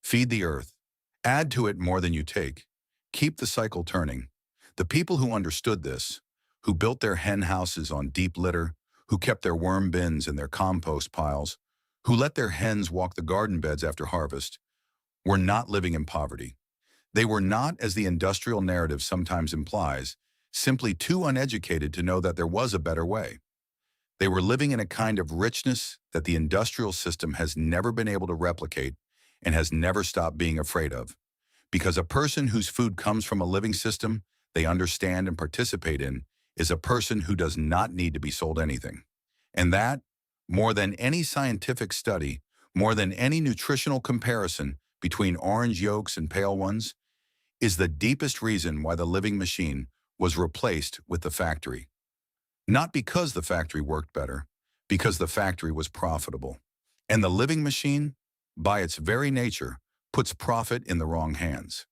S1: Feed the earth. Add to it more than you take. Keep the cycle turning. The people who understood this, who built their hen houses on deep litter, who kept their worm bins and their compost piles, who let their hens walk the garden beds after harvest, were not living in poverty. They were not, as the industrial narrative sometimes implies, simply too uneducated to know that there was a better way. They were living in a kind of richness that the industrial system has never been able to replicate and has never stopped being afraid of. Because a person whose food comes from a living system they understand and participate in is a person who does not need to be sold anything. And that, more than any scientific study, more than any nutritional comparison between orange yolks and pale ones, is the deepest reason why the living machine was replaced with the factory. Not because the factory worked better, because the factory was profitable. And the living machine, by its very nature, puts profit in the wrong hands.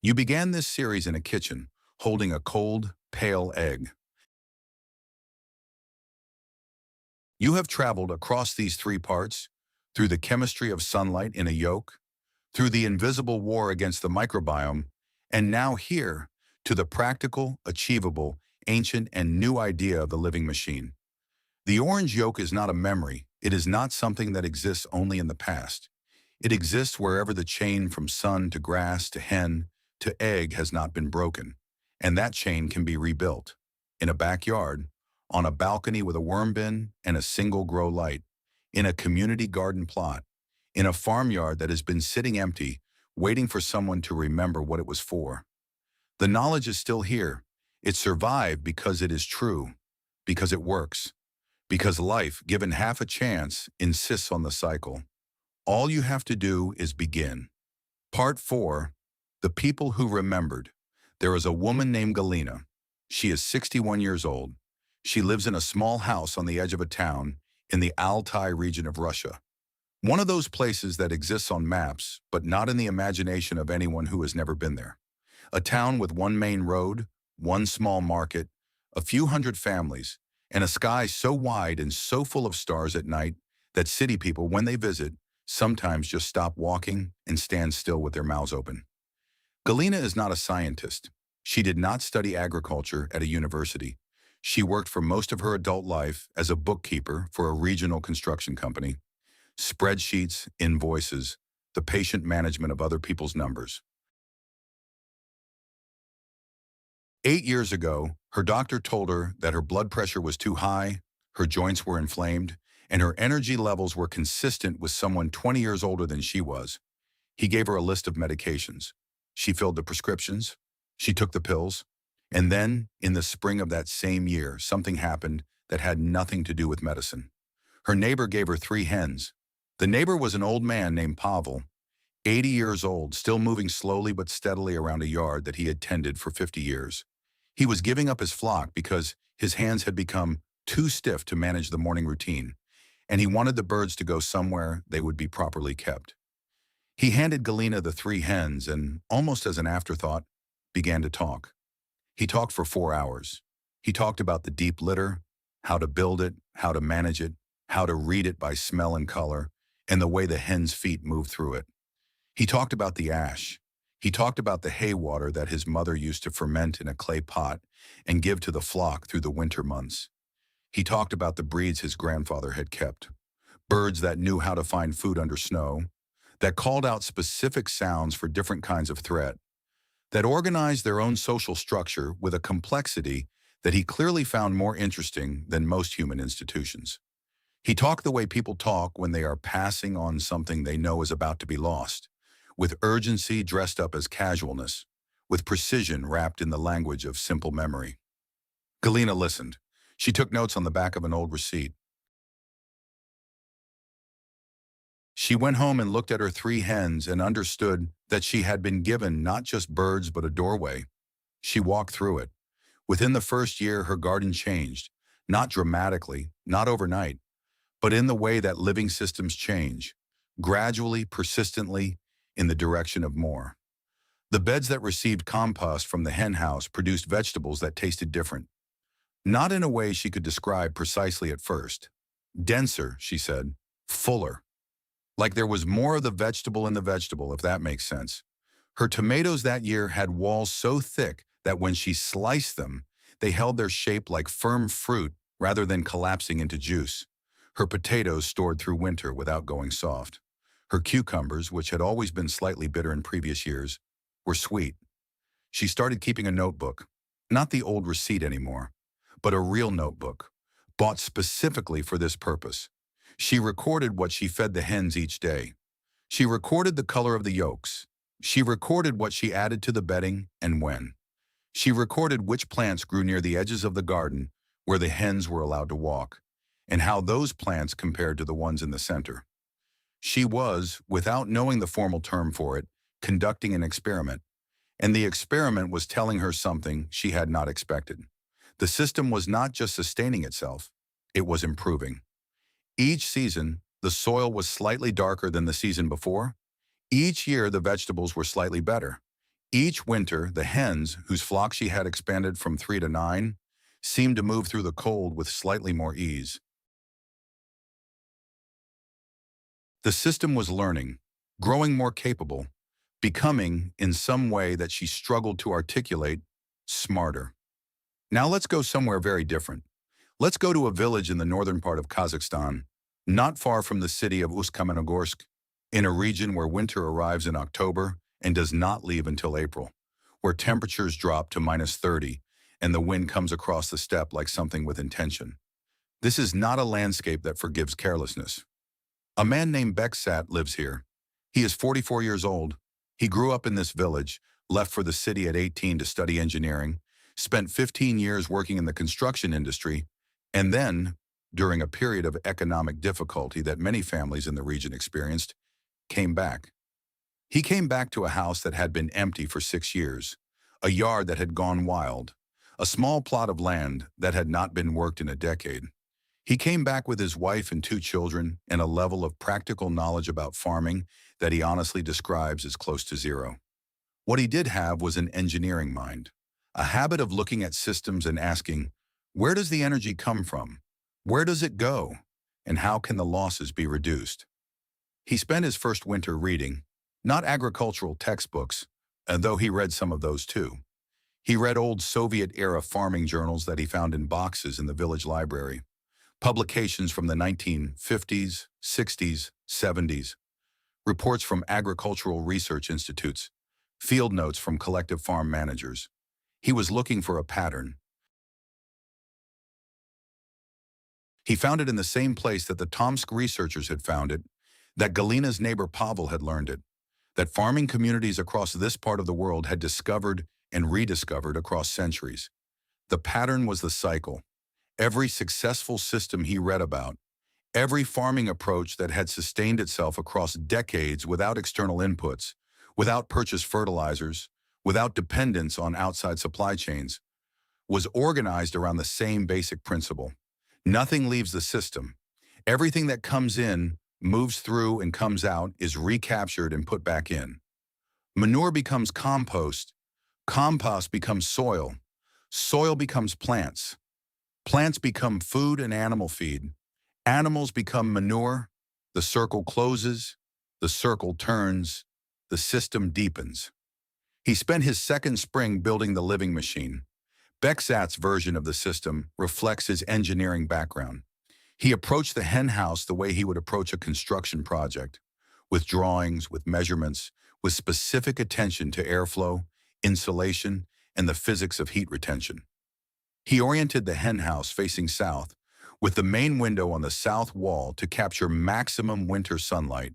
S1: You began this series in a kitchen, holding a cold, pale egg. You have traveled across these three parts, through the chemistry of sunlight in a yolk, through the invisible war against the microbiome, and now here, to the practical, achievable, ancient, and new idea of the living machine. The orange yolk is not a memory. It is not something that exists only in the past. It exists wherever the chain from sun to grass to hen to egg has not been broken, and that chain can be rebuilt. In a backyard, on a balcony with a worm bin and a single grow light, in a community garden plot, in a farmyard that has been sitting empty, waiting for someone to remember what it was for. The knowledge is still here. It survived because it is true, because it works, because life, given half a chance, insists on the cycle. All you have to do is begin. Part 4, The People Who Remembered. There is a woman named Galina. She is 61 years old. She lives in a small house on the edge of a town in the Altai region of Russia. One of those places that exists on maps, but not in the imagination of anyone who has never been there. A town with one main road, one small market, a few hundred families, and a sky so wide and so full of stars at night that city people, when they visit, sometimes just stop walking and stand still with their mouths open. Galina is not a scientist. She did not study agriculture at a university. She worked for most of her adult life as a bookkeeper for a regional construction company. Spreadsheets, invoices, the patient management of other people's numbers. 8 years ago, her doctor told her that her blood pressure was too high, her joints were inflamed, and her energy levels were consistent with someone 20 years older than she was. He gave her a list of medications. She filled the prescriptions, she took the pills, and then, in the spring of that same year, something happened that had nothing to do with medicine. Her neighbor gave her 3 hens. The neighbor was an old man named Pavel, 80 years old, still moving slowly but steadily around a yard that he had tended for 50 years. He was giving up his flock because his hands had become too stiff to manage the morning routine, and he wanted the birds to go somewhere they would be properly kept. He handed Galina the 3 hens and, almost as an afterthought, began to talk. He talked for 4 hours. He talked about the deep litter, how to build it, how to manage it, how to read it by smell and color, and the way the hens' feet moved through it. He talked about the ash. He talked about the hay water that his mother used to ferment in a clay pot and give to the flock through the winter months. He talked about the breeds his grandfather had kept, birds that knew how to find food under snow, that called out specific sounds for different kinds of threat, that organized their own social structure with a complexity that he clearly found more interesting than most human institutions. He talked the way people talk when they are passing on something they know is about to be lost, with urgency dressed up as casualness, with precision wrapped in the language of simple memory. Galina listened. She took notes on the back of an old receipt. She went home and looked at her 3 hens and understood that she had been given not just birds but a doorway. She walked through it. Within the first year, her garden changed, not dramatically, not overnight, but in the way that living systems change, gradually, persistently, in the direction of more. The beds that received compost from the hen house produced vegetables that tasted different. Not in a way she could describe precisely at first. Denser, she said, fuller. Like there was more of the vegetable in the vegetable, if that makes sense. Her tomatoes that year had walls so thick that when she sliced them, they held their shape like firm fruit rather than collapsing into juice. Her potatoes stored through winter without going soft. Her cucumbers, which had always been slightly bitter in previous years, were sweet. She started keeping a notebook, not the old receipt anymore, but a real notebook, bought specifically for this purpose. She recorded what she fed the hens each day. She recorded the color of the yolks. She recorded what she added to the bedding and when. She recorded which plants grew near the edges of the garden where the hens were allowed to walk, and how those plants compared to the ones in the center. She was, without knowing the formal term for it, conducting an experiment, and the experiment was telling her something she had not expected. The system was not just sustaining itself, it was improving. Each season, the soil was slightly darker than the season before. Each year, the vegetables were slightly better. Each winter, the hens, whose flock she had expanded from 3 to 9, seemed to move through the cold with slightly more ease. The system was learning, growing more capable, becoming, in some way that she struggled to articulate, smarter. Now let's go somewhere very different. Let's go to a village in the northern part of Kazakhstan, not far from the city of Ust-Kamenogorsk, in a region where winter arrives in October and does not leave until April, where temperatures drop to -30 and the wind comes across the steppe like something with intention. This is not a landscape that forgives carelessness. A man named Beksat lives here. He is 44 years old. He grew up in this village, left for the city at 18 to study engineering, spent 15 years working in the construction industry, and then, during a period of economic difficulty that many families in the region experienced, came back. He came back to a house that had been empty for 6 years, a yard that had gone wild, a small plot of land that had not been worked in a decade. He came back with his wife and 2 children and a level of practical knowledge about farming that he honestly describes as close to zero. What he did have was an engineering mind, a habit of looking at systems and asking, where does the energy come from? Where does it go? And how can the losses be reduced? He spent his first winter reading, not agricultural textbooks, though he read some of those too. He read old Soviet-era farming journals that he found in boxes in the village library, publications from the 1950s, 60s, 70s, reports from agricultural research institutes, field notes from collective farm managers. He was looking for a pattern. He found it in the same place that the Tomsk researchers had found it, that Galina's neighbor Pavel had learned it, that farming communities across this part of the world had discovered and rediscovered across centuries. The pattern was the cycle. Every successful system he read about, every farming approach that had sustained itself across decades without external inputs, without purchased fertilizers, without dependence on outside supply chains, was organized around the same basic principle. Nothing leaves the system. Everything that comes in, moves through, and comes out is recaptured and put back in. Manure becomes compost. Compost becomes soil. Soil becomes plants. Plants become food and animal feed. Animals become manure. The circle closes. The circle turns. The system deepens. He spent his second spring building the living machine. Becksat's version of the system reflects his engineering background. He approached the hen house the way he would approach a construction project, with drawings, with measurements, with specific attention to airflow, insulation, and the physics of heat retention. He oriented the hen house facing south, with the main window on the south wall to capture maximum winter sunlight.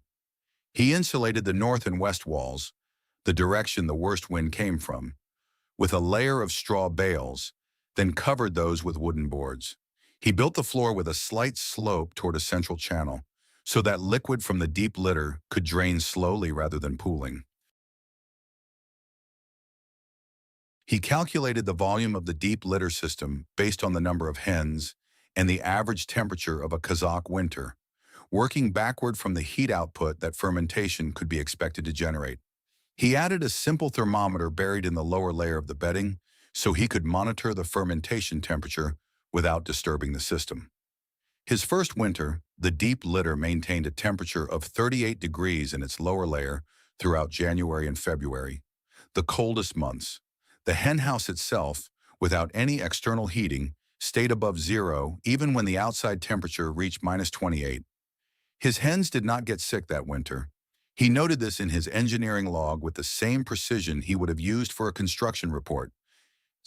S1: He insulated the north and west walls, the direction the worst wind came from, with a layer of straw bales, then covered those with wooden boards. He built the floor with a slight slope toward a central channel, so that liquid from the deep litter could drain slowly rather than pooling. He calculated the volume of the deep litter system based on the number of hens and the average temperature of a Kazakh winter, working backward from the heat output that fermentation could be expected to generate. He added a simple thermometer buried in the lower layer of the bedding so he could monitor the fermentation temperature without disturbing the system. His first winter, the deep litter maintained a temperature of 38 degrees in its lower layer throughout January and February, the coldest months. The henhouse itself, without any external heating, stayed above zero even when the outside temperature reached -28. His hens did not get sick that winter. He noted this in his engineering log with the same precision he would have used for a construction report.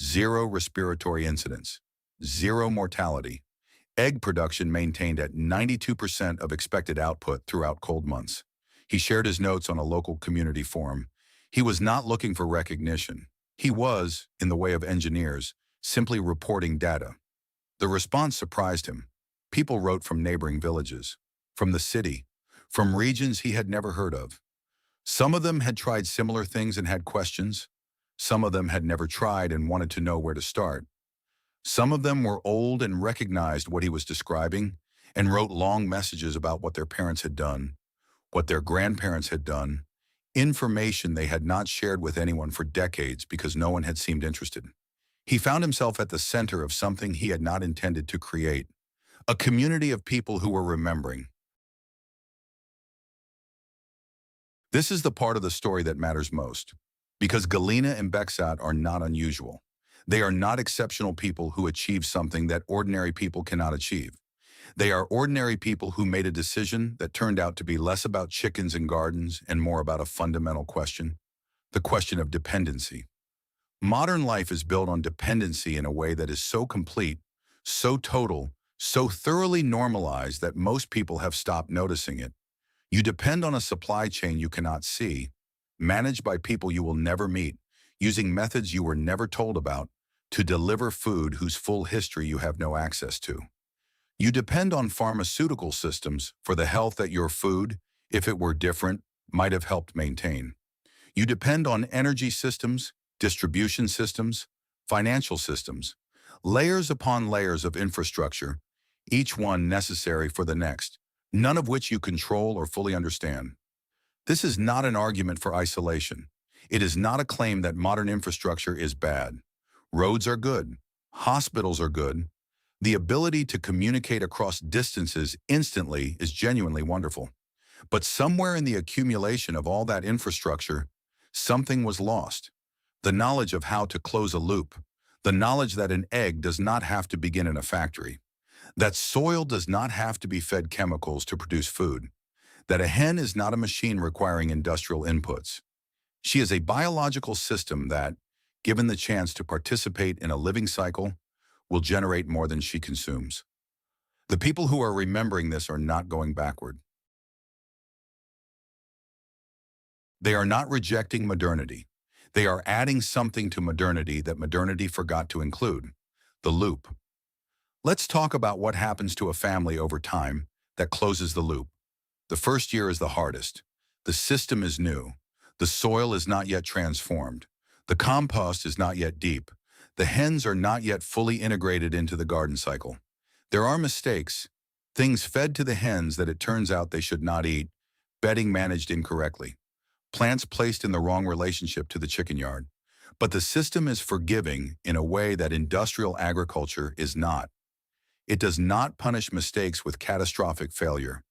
S1: 0 respiratory incidents, 0 mortality. Egg production maintained at 92% of expected output throughout cold months. He shared his notes on a local community forum. He was not looking for recognition. He was, in the way of engineers, simply reporting data. The response surprised him. People wrote from neighboring villages, from the city, from regions he had never heard of. Some of them had tried similar things and had questions. Some of them had never tried and wanted to know where to start. Some of them were old and recognized what he was describing and wrote long messages about what their parents had done, what their grandparents had done, information they had not shared with anyone for decades because no one had seemed interested. He found himself at the center of something he had not intended to create, a community of people who were remembering. This is the part of the story that matters most, because Galina and Beksat are not unusual. They are not exceptional people who achieve something that ordinary people cannot achieve. They are ordinary people who made a decision that turned out to be less about chickens and gardens and more about a fundamental question, the question of dependency. Modern life is built on dependency in a way that is so complete, so total, so thoroughly normalized that most people have stopped noticing it. You depend on a supply chain you cannot see, managed by people you will never meet, using methods you were never told about, to deliver food whose full history you have no access to. You depend on pharmaceutical systems for the health that your food, if it were different, might have helped maintain. You depend on energy systems, distribution systems, financial systems, layers upon layers of infrastructure, each one necessary for the next, none of which you control or fully understand. This is not an argument for isolation. It is not a claim that modern infrastructure is bad. Roads are good. Hospitals are good. The ability to communicate across distances instantly is genuinely wonderful. But somewhere in the accumulation of all that infrastructure, something was lost. The knowledge of how to close a loop, the knowledge that an egg does not have to begin in a factory, that soil does not have to be fed chemicals to produce food, that a hen is not a machine requiring industrial inputs. She is a biological system that, given the chance to participate in a living cycle, will generate more than she consumes. The people who are remembering this are not going backward. They are not rejecting modernity. They are adding something to modernity that modernity forgot to include: the loop. Let's talk about what happens to a family over time that closes the loop. The first year is the hardest. The system is new. The soil is not yet transformed. The compost is not yet deep. The hens are not yet fully integrated into the garden cycle. There are mistakes, things fed to the hens that it turns out they should not eat, bedding managed incorrectly, plants placed in the wrong relationship to the chicken yard. But the system is forgiving in a way that industrial agriculture is not. It does not punish mistakes with catastrophic failure.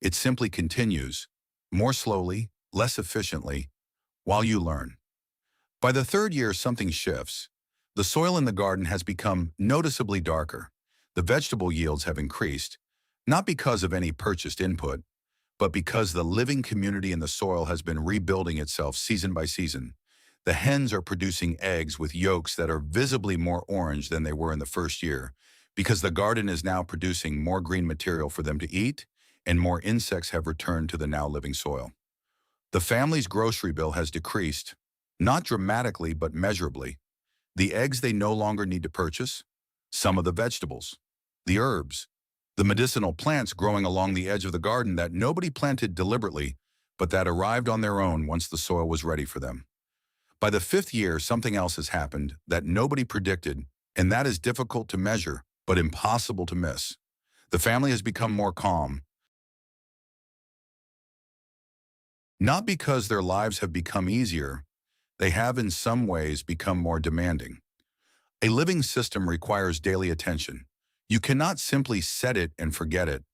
S1: It simply continues, more slowly, less efficiently, while you learn. By the third year, something shifts. The soil in the garden has become noticeably darker. The vegetable yields have increased, not because of any purchased input, but because the living community in the soil has been rebuilding itself season by season. The hens are producing eggs with yolks that are visibly more orange than they were in the first year, because the garden is now producing more green material for them to eat, and more insects have returned to the now living soil. The family's grocery bill has decreased, not dramatically but measurably. The eggs they no longer need to purchase, some of the vegetables, the herbs, the medicinal plants growing along the edge of the garden that nobody planted deliberately, but that arrived on their own once the soil was ready for them. By the fifth year, something else has happened that nobody predicted, and that is difficult to measure, but impossible to miss. The family has become more calm, not because their lives have become easier, they have in some ways become more demanding. A living system requires daily attention. You cannot simply set it and forget it,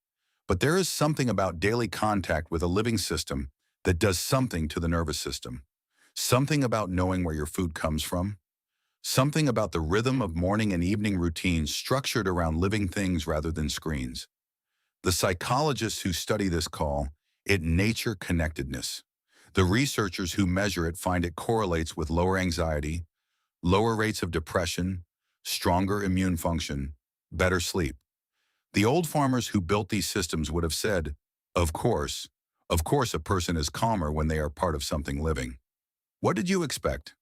S1: but there is something about daily contact with a living system that does something to the nervous system. Something about knowing where your food comes from. Something about the rhythm of morning and evening routines structured around living things rather than screens. The psychologists who study this call it nature connectedness. The researchers who measure it find it correlates with lower anxiety, lower rates of depression, stronger immune function, better sleep. The old farmers who built these systems would have said, of course a person is calmer when they are part of something living. What did you expect?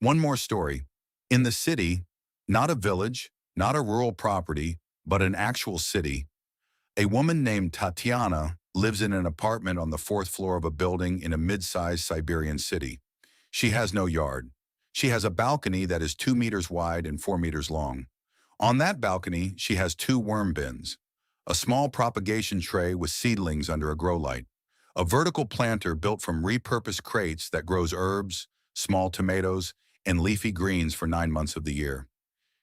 S1: One more story. In the city, not a village, not a rural property, but an actual city, a woman named Tatiana lives in an apartment on the fourth floor of a building in a mid-sized Siberian city. She has no yard. She has a balcony that is 2 meters wide and 4 meters long. On that balcony, she has 2 worm bins, a small propagation tray with seedlings under a grow light, a vertical planter built from repurposed crates that grows herbs, small tomatoes, and leafy greens for 9 months of the year.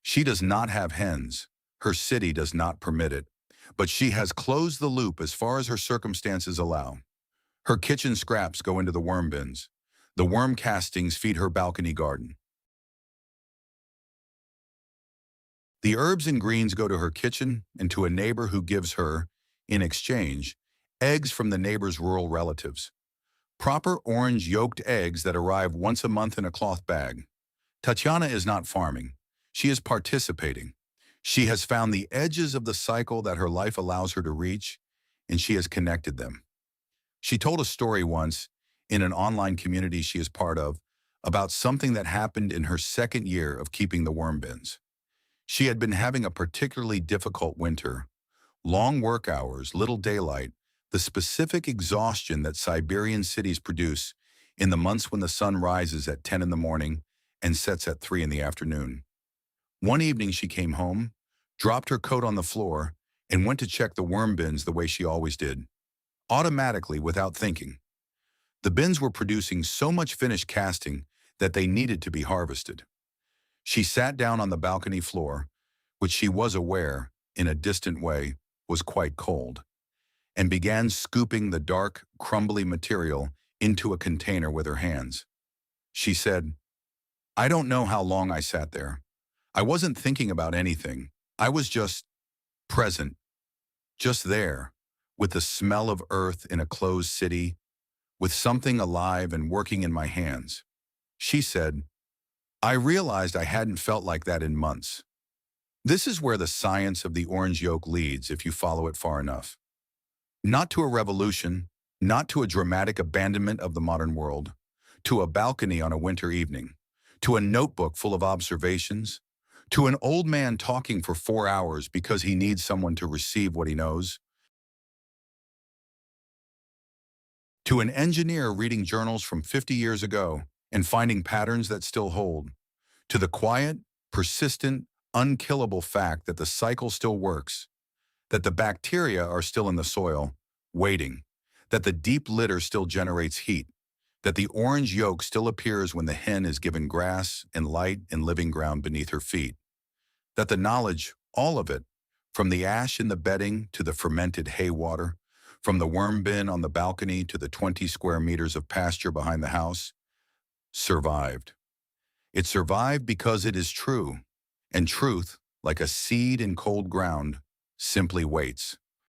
S1: She does not have hens. Her city does not permit it. But she has closed the loop as far as her circumstances allow. Her kitchen scraps go into the worm bins. The worm castings feed her balcony garden. The herbs and greens go to her kitchen and to a neighbor who gives her, in exchange, eggs from the neighbor's rural relatives. Proper orange yolked eggs that arrive once a month in a cloth bag. Tatiana is not farming. She is participating. She has found the edges of the cycle that her life allows her to reach, and she has connected them. She told a story once, in an online community she is part of, about something that happened in her second year of keeping the worm bins. She had been having a particularly difficult winter. Long work hours, little daylight, the specific exhaustion that Siberian cities produce in the months when the sun rises at 10 in the morning and sets at 3 in the afternoon. One evening she came home, dropped her coat on the floor, and went to check the worm bins the way she always did, automatically without thinking. The bins were producing so much finished casting that they needed to be harvested. She sat down on the balcony floor, which she was aware, in a distant way, was quite cold, and began scooping the dark, crumbly material into a container with her hands. She said, "I don't know how long I sat there. I wasn't thinking about anything. I was just present, just there, with the smell of earth in a closed city, with something alive and working in my hands." She said, "I realized I hadn't felt like that in months." This is where the science of the orange yolk leads if you follow it far enough. Not to a revolution, not to a dramatic abandonment of the modern world, to a balcony on a winter evening, to a notebook full of observations, to an old man talking for 4 hours because he needs someone to receive what he knows, to an engineer reading journals from 50 years ago and finding patterns that still hold, to the quiet, persistent, unkillable fact that the cycle still works, that the bacteria are still in the soil, waiting, that the deep litter still generates heat, that the orange yolk still appears when the hen is given grass and light and living ground beneath her feet, that the knowledge, all of it, from the ash in the bedding to the fermented hay water, from the worm bin on the balcony to the 20 square meters of pasture behind the house, survived. It survived because it is true, and truth, like a seed in cold ground, simply waits.